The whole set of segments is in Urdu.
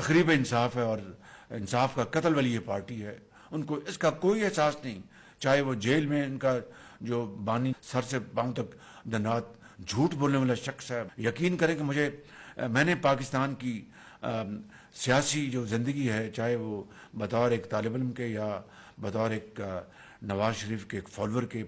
تقریب انصاف ہے اور انصاف کا قتل والی یہ پارٹی ہے. ان کو اس کا کوئی احساس نہیں, چاہے وہ جیل میں ان کا جو بانی سر سے پاؤں تک دن رات جھوٹ بولنے والا شخص ہے. یقین کریں کہ میں نے پاکستان کی سیاسی جو زندگی ہے, چاہے وہ بطور ایک طالب علم کے یا بطور ایک نواز شریف کے ایک فالوور کے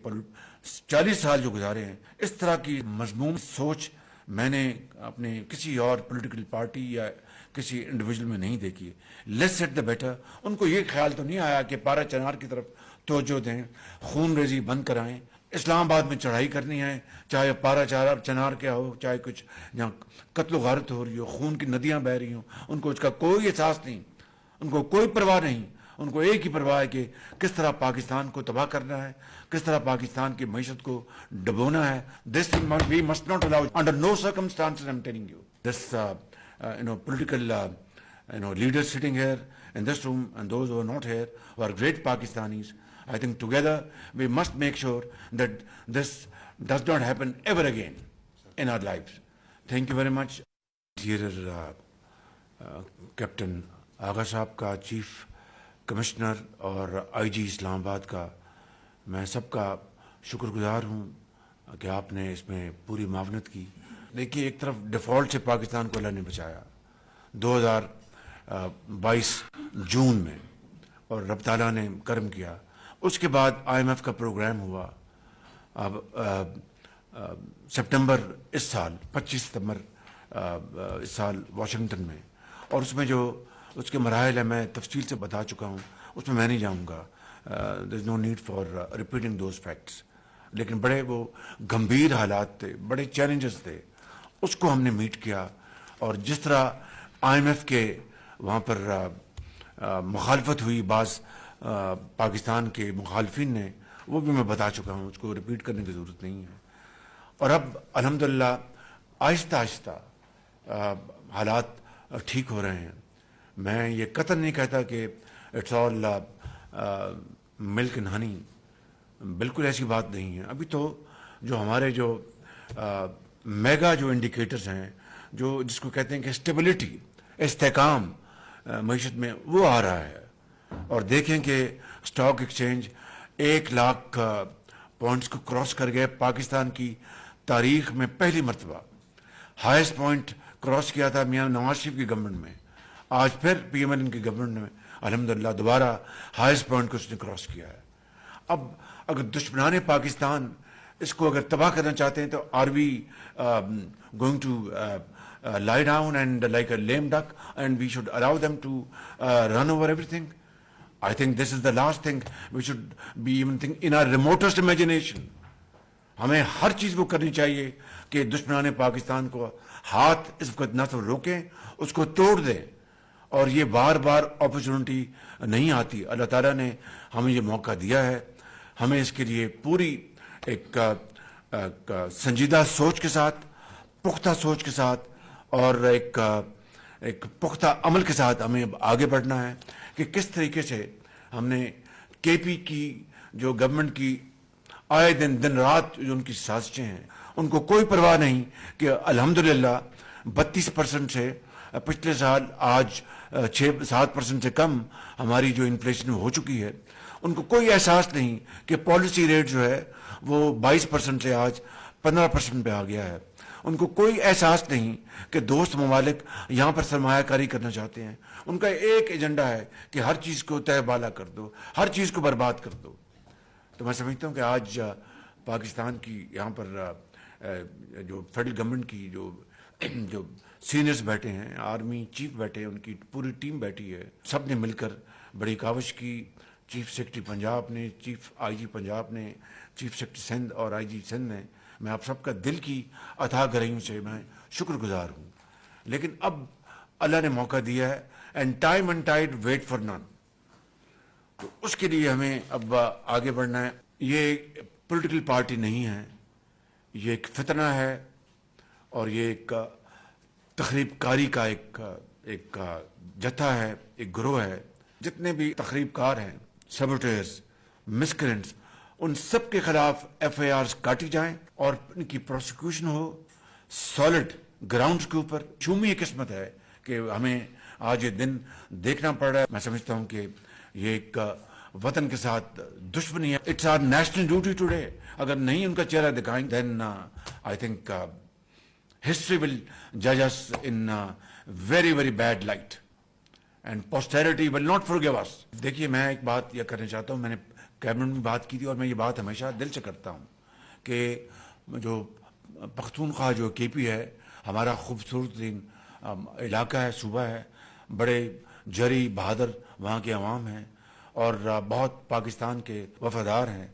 40 سال جو گزارے ہیں, اس طرح کی مضمون سوچ میں نے اپنے کسی اور پولیٹیکل پارٹی یا کسی انڈیویجول میں نہیں دیکھی. لیس ایٹ دا بیٹر. ان کو یہ خیال تو نہیں آیا کہ پارا چنار کی طرف توجہ دیں, خون ریزی بند کرائیں, اسلام آباد میں چڑھائی کرنی ہے, چاہے پارا چنار کیا ہو, چاہے کچھ جہاں قتل و غارت ہو رہی ہو, خون کی ندیاں بہہ رہی ہوں. ان کو اس کا کوئی احساس نہیں, ان کو کوئی پرواہ نہیں. ان کو ایک ہی پرواہ ہے کہ کس طرح پاکستان کو تباہ کرنا ہے, کس طرح پاکستان کی معیشت کو ڈبونا ہے. This we must not allow, under no circumstances I'm telling you. This political leaders sitting here in this room and those who are not here, who are great Pakistanis, I think together we must make sure that this does not happen ever again in our lives. Thank you very much. Dear Captain آغا صاحب کا, چیف کمشنر اور آئی جی اسلام آباد کا, میں سب کا شکر گزار ہوں کہ آپ نے اس میں پوری معاونت کی. دیکھیے, ایک طرف ڈیفالٹ سے پاکستان کو اللہ نے بچایا 2022 جون میں, اور رب تعالیٰ نے کرم کیا. اس کے بعد IMF کا پروگرام ہوا. اب سپٹمبر اس سال 25 ستمبر اس سال واشنگٹن میں, اور اس میں جو اس کے مراحل ہیں میں تفصیل سے بتا چکا ہوں, اس میں نہیں جاؤں گا. there is no need for repeating those facts. لیکن بڑے وہ گمبھیر حالات تھے, بڑے چیلنجز تھے, اس کو ہم نے میٹ کیا. اور جس طرح IMF کے وہاں پر مخالفت ہوئی بعض پاکستان کے مخالفین نے, وہ بھی میں بتا چکا ہوں, اس کو ریپیٹ کرنے کی ضرورت نہیں ہے. اور اب الحمدللہ آہستہ آہستہ حالات ٹھیک ہو رہے ہیں. میں یہ قطعاً نہیں کہتا کہ it's all milk and honey, بالکل ایسی بات نہیں ہے. ابھی تو جو ہمارے جو میگا جو انڈیکیٹرز ہیں, جو جس کو کہتے ہیں کہ اسٹیبلٹی, استحکام معیشت میں, وہ آ رہا ہے. اور دیکھیں کہ اسٹاک ایکسچینج 1 لاکھ پوائنٹس کو کراس کر گئے. پاکستان کی تاریخ میں پہلی مرتبہ ہائیسٹ پوائنٹ کراس کیا تھا میاں نواز شریف کی گورنمنٹ میں. آج پھر PMLN کی گورنمنٹ میں الحمدللہ دوبارہ ہائیسٹ پوائنٹ کو اس نے کراس کیا ہے. اب اگر دشمنان پاکستان اس کو اگر تباہ کرنا چاہتے ہیں تو are we going to lie down and like a lame duck and we should allow them to run over everything? I think this is the last thing we should be even think in our remotest imagination. ہمیں ہر چیز وہ کرنی چاہیے کہ دشمنان پاکستان کو ہاتھ اس وقت نہ تو روکیں, اس کو توڑ دیں. اور یہ بار بار اپرچونٹی نہیں آتی. اللہ تعالیٰ نے ہمیں یہ موقع دیا ہے. ہمیں اس کے لیے پوری ایک سنجیدہ سوچ کے ساتھ, پختہ سوچ کے ساتھ اور ایک پختہ عمل کے ساتھ ہمیں آگے بڑھنا ہے کہ کس طریقے سے ہم نے KP کی جو گورنمنٹ کی آئے دن رات جو ان کی سازشیں ہیں, ان کو کوئی پرواہ نہیں کہ الحمدللہ 32% سے پچھلے سال آج 6-7% سے کم ہماری جو انفلیشن ہو چکی ہے. ان کو کوئی احساس نہیں کہ پالیسی ریٹ جو ہے وہ 22% سے آج 15% پہ آ گیا ہے. ان کو کوئی احساس نہیں کہ دوست ممالک یہاں پر سرمایہ کاری کرنا چاہتے ہیں. ان کا ایک ایجنڈا ہے کہ ہر چیز کو تہ بالا کر دو, ہر چیز کو برباد کر دو. تو میں سمجھتا ہوں کہ آج پاکستان کی یہاں پر جو فیڈرل گورنمنٹ کی جو سینئرز بیٹھے ہیں, آرمی چیف بیٹھے ہیں, ان کی پوری ٹیم بیٹھی ہے, سب نے مل کر بڑی کاوش کی. چیف سیکرٹری پنجاب نے, چیف IG پنجاب نے, چیف سیکرٹری سندھ اور IG سندھ نے, میں آپ سب کا دل کی اتھاہ گہرائیوں سے میں شکر گزار ہوں. لیکن اب اللہ نے موقع دیا ہے, and time and tide wait for none. تو اس کے لیے ہمیں اب آگے بڑھنا ہے. یہ پولیٹیکل پارٹی نہیں ہے, یہ ایک فتنہ ہے اور یہ ایک تخریب کاری کا ایک جتھا ہے, ایک گروہ ہے. جتنے بھی تخریب کار ہیں, سیبوٹیئرز, مسکرنٹس, ان سب کے خلاف FIRs کاٹی جائیں اور ان کی پروسیکیوشن ہو سالڈ گراؤنڈز کے اوپر. شومی قسمت ہے کہ ہمیں آج یہ دن دیکھنا پڑ رہا ہے. میں سمجھتا ہوں کہ یہ ایک وطن کے ساتھ دشمنی ہے. It's our national duty today. اگر نہیں ان کا چہرہ دکھائیں then I think history will judge us in very very bad light and posterity will not forgive us. دیکھیے میں ایک بات یہ کرنا چاہتا ہوں, میں نے کیبنٹ میں بات کی تھی اور میں یہ بات ہمیشہ دل سے کرتا ہوں کہ جو پختونخوا جو کے پی ہے ہمارا خوبصورت ترین علاقہ ہے, صوبہ ہے, بڑے جری بہادر وہاں کے عوام ہیں اور بہت پاکستان کے وفادار ہیں,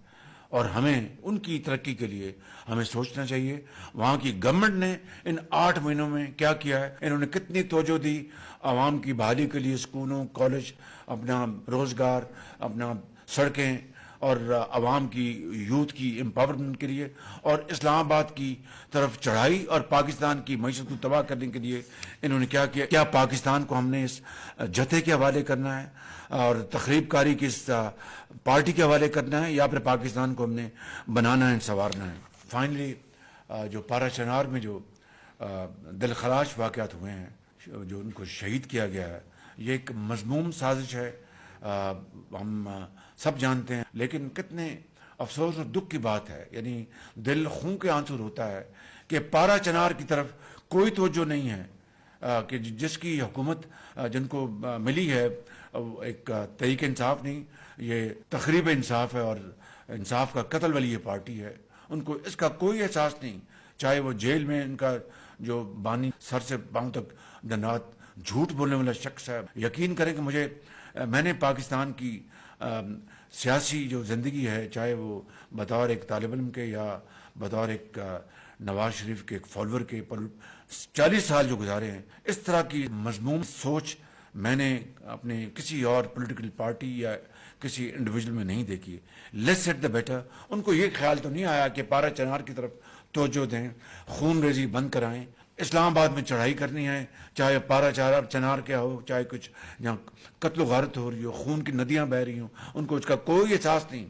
اور ہمیں ان کی ترقی کے لیے ہمیں سوچنا چاہیے. وہاں کی گورنمنٹ نے ان 8 مہینوں میں کیا کیا ہے, انہوں نے کتنی توجہ دی عوام کی بحالی کے لیے, اسکولوں, کالج, اپنا روزگار, اپنا سڑکیں اور عوام کی یوتھ کی امپاورمنٹ کے لیے, اور اسلام آباد کی طرف چڑھائی اور پاکستان کی معیشت کو تباہ کرنے کے لیے انہوں نے کیا کیا. کیا پاکستان کو ہم نے اس جتھے کے حوالے کرنا ہے اور تخریب کاری کی اس پارٹی کے حوالے کرنا ہے, یا پھر پاکستان کو ہم نے بنانا ہے, سنوارنا ہے. فائنلی جو پارا چنار میں جو دلخراش واقعات ہوئے ہیں, جو ان کو شہید کیا گیا ہے, یہ ایک مذموم سازش ہے, ہم سب جانتے ہیں. لیکن کتنے افسوس اور دکھ کی بات ہے, یعنی دل خون کے آنسو ہوتا ہے کہ پارا چنار کی طرف کوئی توجہ نہیں ہے کہ جس کی حکومت جن کو ملی ہے ایک تحریک انصاف نہیں, یہ تخریب انصاف ہے اور انصاف کا قتل والی یہ پارٹی ہے. ان کو اس کا کوئی احساس نہیں, چاہے وہ جیل میں ان کا جو بانی سر سے پاؤں تک دن رات جھوٹ بولنے والا شخص ہے. یقین کریں کہ میں نے پاکستان کی سیاسی جو زندگی ہے, چاہے وہ بطور ایک طالب علم کے یا بطور ایک نواز شریف کے ایک فالوور کے 40 سال جو گزارے ہیں, اس طرح کی مذموم سوچ میں نے اپنے کسی اور پولیٹیکل پارٹی یا کسی انڈیویجول میں نہیں دیکھی. لیس ایٹ دا بیٹر. ان کو یہ خیال تو نہیں آیا کہ پارا چنار کی طرف توجہ دیں, خون ریزی بند کرائیں, اسلام آباد میں چڑھائی کرنی ہے, چاہے پارا چنار کیا ہو, چاہے کچھ جہاں قتل و غارت ہو رہی ہو, خون کی ندیاں بہہ رہی ہوں, ان کو اس کا کوئی احساس نہیں,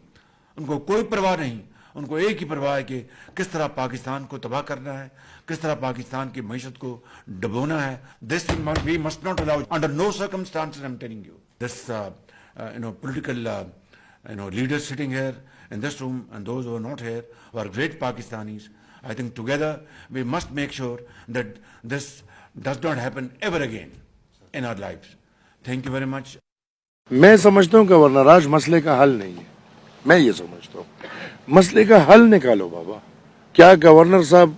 ان کو کوئی پرواہ نہیں. ان کو ایک ہی پرواہ ہے کہ کس طرح پاکستان کو تباہ کرنا ہے, کس طرح پاکستان کی معیشت کو ڈبونا ہے. This we must not allow, under no circumstances I'm telling you. This political leaders sitting here in this room and those who are not here, who are great Pakistanis, I think together we must make sure that this does not happen ever again in our lives. Thank you very much. میں سمجھتا ہوں کہ گورنر راج مسئلے کا حل نہیں ہے. میں یہ سمجھتا ہوں مسئلے کا حل نکالو بابا. کیا گورنر صاحب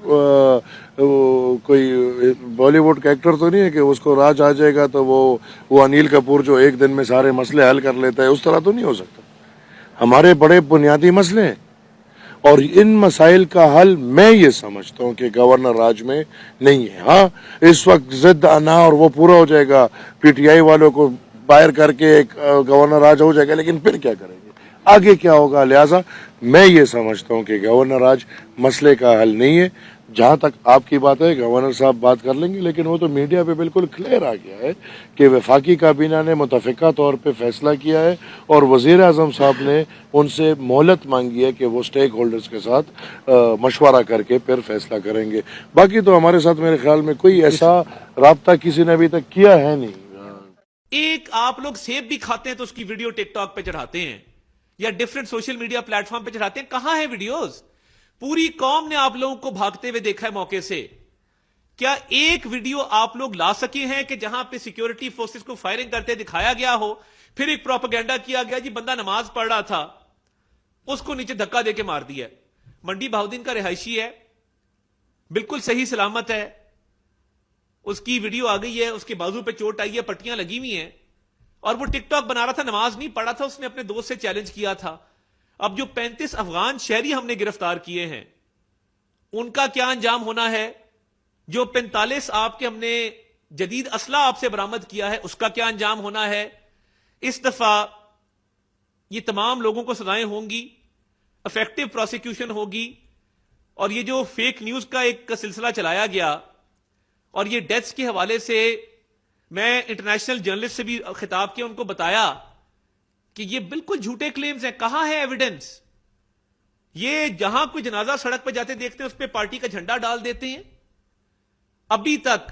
کوئی بالی ووڈ کا ایکٹر تو نہیں ہے کہ اس کو راج آ جائے گا تو وہ انیل کپور جو ایک دن میں سارے مسئلے حل کر لیتا ہے, اس طرح تو نہیں ہو سکتا. ہمارے بڑے بنیادی مسئلے ہیں اور ان مسائل کا حل میں یہ سمجھتا ہوں کہ گورنر راج میں نہیں ہے. ہاں اس وقت ضد انا اور وہ پورا ہو جائے گا, پی ٹی آئی والوں کو باہر کر کے ایک گورنر راج ہو جائے گا, لیکن پھر کیا کریں گے, آگے کیا ہوگا. لہٰذا میں یہ سمجھتا ہوں کہ گورنر راج مسئلے کا حل نہیں ہے. جہاں تک آپ کی بات ہے گورنر صاحب بات کر لیں گے, لیکن وہ تو میڈیا پہ بالکل کلیئر آ گیا ہے کہ وفاقی کابینہ نے متفقہ طور پہ فیصلہ کیا ہے اور وزیر اعظم صاحب نے ان سے مہلت مانگی ہے کہ وہ سٹیک ہولڈرز کے ساتھ مشورہ کر کے پھر فیصلہ کریں گے. باقی تو ہمارے ساتھ میرے خیال میں کوئی ایسا رابطہ کسی نے ابھی تک کیا ہے نہیں. ایک آپ لوگ سیب بھی کھاتے ہیں تو اس کی ویڈیو ٹک ٹاک پہ چڑھاتے ہیں یا different social media plate form پہ چڑھاتے ہیں. کہاں ہیں ویڈیوز؟ پوری قوم نے آپ لوگوں کو بھاگتے ہوئے دیکھا ہے موقع سے. کیا ایک ویڈیو آپ لوگ لا سکے ہیں کہ جہاں پہ سیکیورٹی فورسز کو فائرنگ کرتے دکھایا گیا ہو, پھر ایک پروپیگنڈا کیا گیا جی بندہ نماز پڑھ رہا تھا اس کو نیچے دھکا دے کے مار دیا. منڈی بہاؤدین کا رہائشی ہے, بالکل صحیح سلامت ہے, اس کی ویڈیو آ گئی ہے, اس کے بازو پہ چوٹ آئی ہے, پٹیاں لگی ہوئی ہیں, اور وہ ٹک ٹاک بنا رہا تھا, نماز نہیں پڑھا تھا, اس نے اپنے دوست سے چیلنج کیا تھا. اب جو 35 افغان شہری ہم نے گرفتار کیے ہیں ان کا کیا انجام ہونا ہے؟ جو 45 آپ کے ہم نے جدید اسلحہ آپ سے برآمد کیا ہے اس کا کیا انجام ہونا ہے؟ اس دفعہ یہ تمام لوگوں کو سزائیں ہوں گی, افیکٹو پروسیکیوشن ہوگی, اور یہ جو فیک نیوز کا ایک سلسلہ چلایا گیا اور یہ ڈیتھس کے حوالے سے میں انٹرنیشنل جرنلسٹ سے بھی خطاب کیا, ان کو بتایا کہ یہ بالکل جھوٹے کلیمز ہیں. کہاں ہے ایویڈنس؟ یہ جہاں کوئی جنازہ سڑک پہ جاتے دیکھتے ہیں اس پہ پارٹی کا جھنڈا ڈال دیتے ہیں. ابھی تک